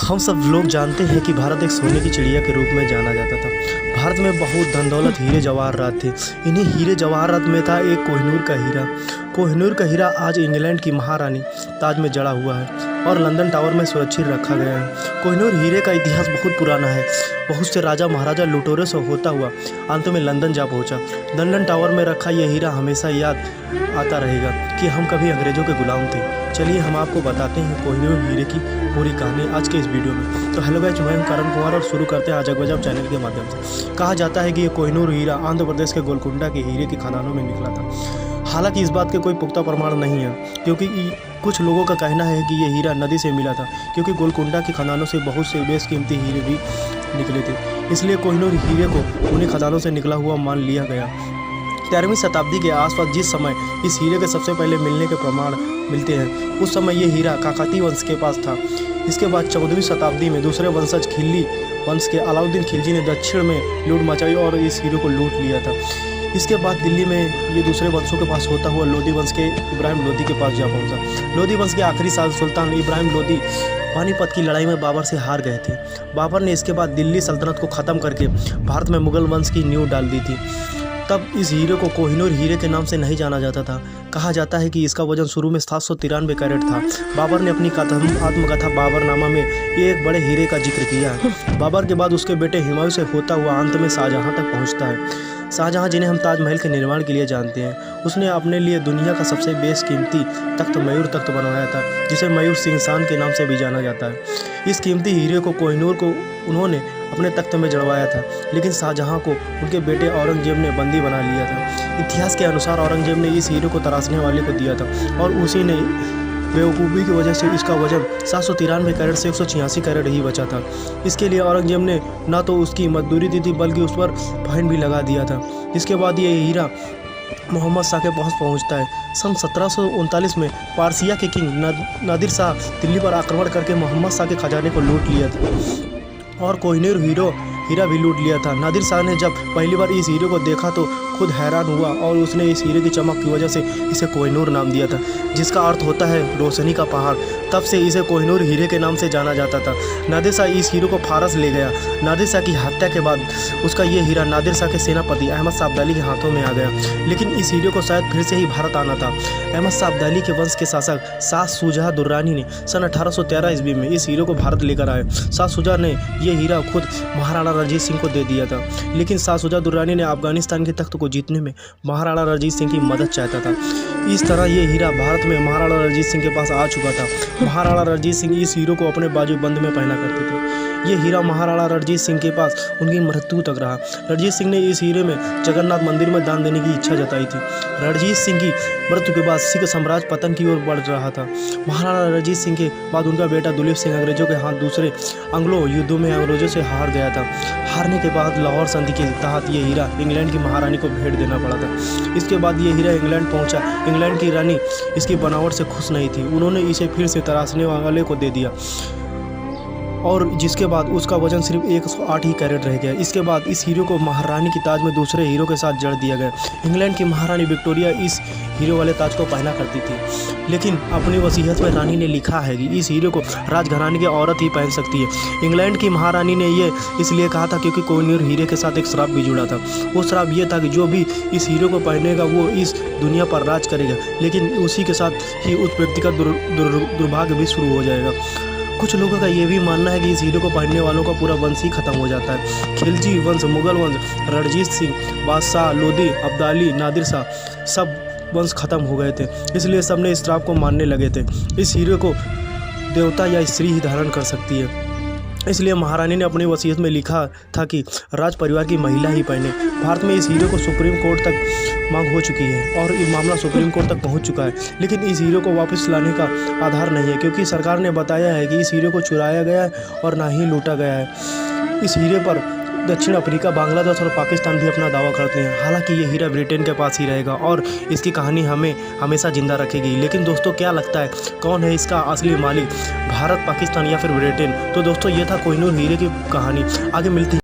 हम सब लोग जानते हैं कि भारत एक सोने की चिड़िया के रूप में जाना जाता था। भारत में बहुत धन दौलत हीरे जवाहरात थे। इन्हीं हीरे जवाहरात में था एक कोहिनूर का हीरा। कोहिनूर का हीरा आज इंग्लैंड की महारानी ताज में जड़ा हुआ है और लंदन टावर में सुरक्षित रखा गया है। कोहिनूर हीरे का इतिहास बहुत पुराना है। बहुत से राजा महाराजा लुटेरों से होता हुआ अंत में लंदन जा पहुंचा। लंदन टावर में रखा यह हीरा हमेशा याद आता रहेगा कि हम कभी अंग्रेज़ों के गुलाम थे। चलिए हम आपको बताते हैं कोहिनूर हीरे की पूरी कहानी आज के इस वीडियो में। तो हेलो गाइस, मैं हूं करण कुमार और शुरू करते हैं अजब गजब चैनल के माध्यम से। कहा जाता है कि ये कोहिनूर हीरा आंध्र प्रदेश के गोलकुंडा के हीरे की खदानों में निकला था। हालांकि इस बात के कोई पुख्ता प्रमाण नहीं है, क्योंकि कुछ लोगों का कहना है कि ये हीरा नदी से मिला था, क्योंकि गोलकुंडा की खदानों से बहुत से बेशकीमती हीरे भी निकले थे। इसलिए कोहिनूर हीरे को उन्हीं खदानों से निकला हुआ मान लिया गया। 13वीं शताब्दी के आसपास जिस समय इस हीरे के सबसे पहले मिलने के प्रमाण मिलते हैं, उस समय ये हीरा काकतीय वंश के पास था। इसके बाद 14वीं शताब्दी में दूसरे वंशज खिल्जी वंश के अलाउद्दीन खिलजी ने दक्षिण में लूट मचाई और इस हीरे को लूट लिया था। इसके बाद दिल्ली में ये दूसरे वंशों के पास होता हुआ लोधी वंश के इब्राहिम लोधी के पास जा पहुंचा। लोधी वंश के आखिरी सुल्तान इब्राहिम लोधी पानीपत की लड़ाई में बाबर से हार गए थे। बाबर ने इसके बाद दिल्ली सल्तनत को ख़त्म करके भारत में मुगल वंश की नींव डाल दी थी। तब इस हीरे को कोहिनूर हीरे के नाम से नहीं जाना जाता था। कहा जाता है कि इसका वजन शुरू में 793 कैरेट था। बाबर ने अपनी आत्मकथा बाबरनामा में एक बड़े हीरे का जिक्र किया है। बाबर के बाद उसके बेटे हुमायूं से होता हुआ अंत में शाहजहां तक पहुंचता है। शाहजहां, जिन्हें हम ताजमहल के निर्माण के लिए जानते हैं, उसने अपने लिए दुनिया का सबसे बेशकीमती तख्त मयूर तख्त बनवाया था, जिसे मयूर सिंहसान के नाम से भी जाना जाता है। इस कीमती हीरे को कोहिनूर को उन्होंने अपने तख्त में जड़वाया था, लेकिन शाहजहां को उनके बेटे औरंगजेब ने बंदी बना लिया था। इतिहास के अनुसार औरंगजेब ने इस हीरे को तराशने वाले को दिया था और उसी ने बेवकूफ़ी की वजह से इसका वजन 793 कैरेट से 186 कैरेट ही बचा था। इसके लिए औरंगजेब ने न तो उसकी मजदूरी दी थी, बल्कि उस पर फाइन भी लगा दिया था। इसके बाद ये हीरा मोहम्मद शाह के पास पहुंचता है। सन 1739 में पारसिया के किंग नादिर शाह दिल्ली पर आक्रमण करके मोहम्मद शाह के खजाने को लूट लिया था और कोहिनूर हीरा भी लूट लिया था। नादिर शाह ने जब पहली बार इस हीरे को देखा तो खुद हैरान हुआ और उसने इस हीरे की चमक की वजह से इसे कोहिनूर नाम दिया था, जिसका अर्थ होता है रोशनी का पहाड़। तब से इसे कोहिनूर हीरे के नाम से जाना जाता था। नादिर शाह इस हीरे को फारस ले गया। नादिर शाह की हत्या के बाद उसका ये हीरा नादिर शाह के सेनापति अहमद शाह अब्दाली के हाथों में आ गया, लेकिन इस हीरे को शायद फिर से ही भारत आना था। अहमद शाह अब्दाली के वंश के शासक शाह शुजा दुर्रानी ने सन 1813 ईस्वी में इस हीरे को भारत लेकर आए। शाह शुजा ने यह हीरा खुद महाराणा रणजीत सिंह को दे दिया था, लेकिन शाह शुजा दुर्रानी ने अफगानिस्तान के तख्त को जीतने में महाराणा रणजीत सिंह की मदद चाहता था। इस तरह ये हीरा भारत में महाराणा रणजीत सिंह के पास आ चुका था। महाराणा रणजीत सिंह इस हीरे को अपने बाजूबंद में पहना करते थे। ये हीरा महाराणा रणजीत सिंह के पास उनकी मृत्यु तक रहा। रणजीत सिंह ने इस हीरे में जगन्नाथ मंदिर में दान देने की इच्छा जताई थी। रणजीत सिंह की मृत्यु के बाद सिख साम्राज्य पतन की ओर बढ़ रहा था। महाराणा रणजीत सिंह के बाद उनका बेटा दुलीप सिंह अंग्रेजों के हाथ दूसरे एंग्लो युद्धों में अंग्रेजों से हार गया था। हारने के बाद लाहौर संधि के तहत ये हीरा इंग्लैंड की महारानी को भेंट देना पड़ा था। इसके बाद ये हीरा इंग्लैंड पहुंचा। इंग्लैंड की रानी इसकी बनावट से खुश नहीं थी। उन्होंने इसे फिर से तराशने वाले को दे दिया और जिसके बाद उसका वजन सिर्फ 108 ही कैरेट रह गया। इसके बाद इस हीरे को महारानी की ताज में दूसरे हीरो के साथ जड़ दिया गया। इंग्लैंड की महारानी विक्टोरिया इस हीरो वाले ताज को पहना करती थी, लेकिन अपनी वसीयत में रानी ने लिखा है कि इस हीरे को राजघराने की औरत ही पहन सकती है। इंग्लैंड की महारानी ने ये इसलिए कहा था क्योंकि कोहिनूर हीरे के साथ एक श्राप भी जुड़ा था। वो श्राप ये था कि जो भी इस हीरे को पहनेगा वो इस दुनिया पर राज करेगा, लेकिन उसी के साथ ही उस व्यक्ति का दुर्भाग्य भी शुरू हो जाएगा। कुछ लोगों का ये भी मानना है कि इस हीरे को पहनने वालों का पूरा वंश ही खत्म हो जाता है। खिलजी वंश, मुगल वंश, रणजीत सिंह, बादशाह लोधी, अब्दाली, नादिर शाह सब वंश खत्म हो गए थे। इसलिए सबने इस श्राप को मानने लगे थे। इस हीरे को देवता या स्त्री ही धारण कर सकती है। इसलिए महारानी ने अपनी वसीयत में लिखा था कि राज परिवार की महिला ही पहने। भारत में इस हीरे को सुप्रीम कोर्ट तक मांग हो चुकी है और ये मामला सुप्रीम कोर्ट तक पहुंच चुका है, लेकिन इस हीरे को वापस लाने का आधार नहीं है, क्योंकि सरकार ने बताया है कि इस हीरे को चुराया गया है और ना ही लूटा गया है। इस हीरे पर दक्षिण अफ्रीका, बांग्लादेश और पाकिस्तान भी अपना दावा करते हैं। हालांकि ये हीरा ब्रिटेन के पास ही रहेगा और इसकी कहानी हमें हमेशा जिंदा रखेगी। लेकिन दोस्तों, क्या लगता है कौन है इसका असली मालिक, भारत, पाकिस्तान या फिर ब्रिटेन? तो दोस्तों, ये था कोहिनूर हीरे की कहानी। आगे मिलती